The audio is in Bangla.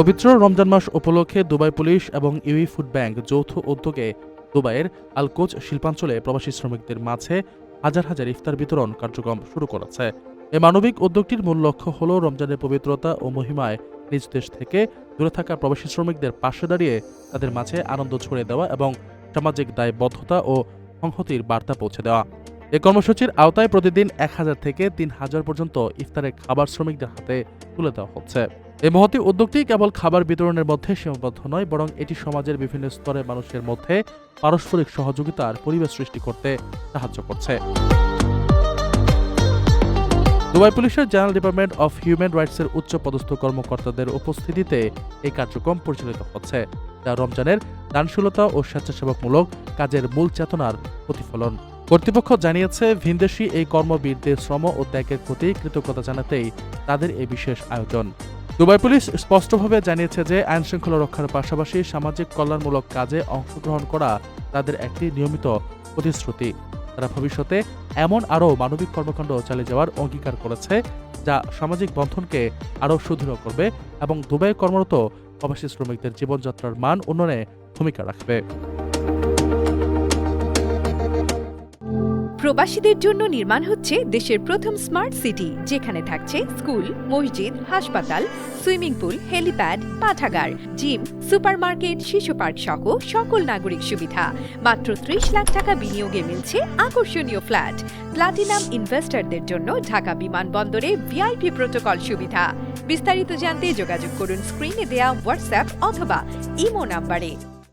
পবিত্র রমজান মাস উপলক্ষে দুবাই পুলিশ এবং ইউই ফুড ব্যাংক যৌথ উদ্যোগে দুবাইয়ের আল-কোচ শিল্পাঞ্চলে প্রবাসী শ্রমিকদের মাঝে হাজার হাজার ইফতার বিতরণ কার্যক্রম শুরু করেছে। এই মানবিক উদ্যোগটির মূল লক্ষ্য হল রমজানের পবিত্রতা ও মহিমায় নিজ দেশ থেকে দূরে থাকা প্রবাসী শ্রমিকদের পাশে দাঁড়িয়ে তাদের মাঝে আনন্দ ছড়িয়ে দেওয়া এবং সামাজিক দায়বদ্ধতা ও সংহতির বার্তা পৌঁছে দেওয়া। এই কর্মসূচির আওতায় প্রতিদিন 1000 থেকে 3000 পর্যন্ত ইফতারের খাবার শ্রমিকদের হাতে তুলে দেওয়া হচ্ছে। এই মহতী উদ্যোগটি কেবল খাবার বিতরণের মধ্যে সীমাবদ্ধ নয়, বরং এটি সমাজের বিভিন্ন স্তরের মানুষের মধ্যে পারস্পরিক সহযোগিতার পরিবেশ সৃষ্টি করতে সাহায্য করছে। দুবাই পুলিশের জেনারেল ডিপার্টমেন্ট অফ হিউম্যান রাইটসের উচ্চ পদস্থ কর্মকর্তাদের উপস্থিতিতে এই কার্যক্রম পরিচালিত হচ্ছে, যা রমজানের দানশীলতা ও স্বেচ্ছাসেবকমূলক কাজের মূল চেতনার প্রতিফলন। কর্তৃপক্ষ জানিয়েছে, ভিনদেশী এই কর্মবীরদের শ্রম ও ত্যাগের প্রতি কৃতজ্ঞতা জানাতেই তাদের এই বিশেষ আয়োজন। দুবাই পুলিশ স্পষ্টভাবে জানিয়েছে যে আইনশৃঙ্খলা রক্ষার পাশাপাশি সামাজিক কল্যাণমূলক কাজে অংশগ্রহণ করা তাদের একটি নিয়মিত প্রতিশ্রুতি। তারা ভবিষ্যতে এমন আরও মানবিক কর্মকাণ্ড চালিয়ে যাওয়ার অঙ্গীকার করেছে, যা সামাজিক বন্ধনকে আরও সুদৃঢ় করবে এবং দুবাইয়ে কর্মরত প্রবাসী শ্রমিকদের জীবনযাত্রার মান উন্নয়নে ভূমিকা রাখবে। প্রবাসীদের জন্য নির্মাণ হচ্ছে দেশের প্রথম স্মার্ট সিটি, যেখানে থাকছে স্কুল, মসজিদ, হাসপাতাল, সুইমিং পুল, হেলিপ্যাড, পাঠাগার, জিম, সুপারমার্কেট, শিশু পার্ক সহ সকল নাগরিক সুবিধা। মাত্র 30 লাখ টাকা বিনিয়োগে মিলছে আকর্ষণীয় ফ্ল্যাট। প্লাটিনাম ইনভেস্টরদের জন্য ঢাকা বিমানবন্দরে ভিআইপি প্রোটোকল সুবিধা। বিস্তারিত জানতে যোগাযোগ করুন স্ক্রিনে দেয়া হোয়াটসঅ্যাপ অথবা ইমো নাম্বারে।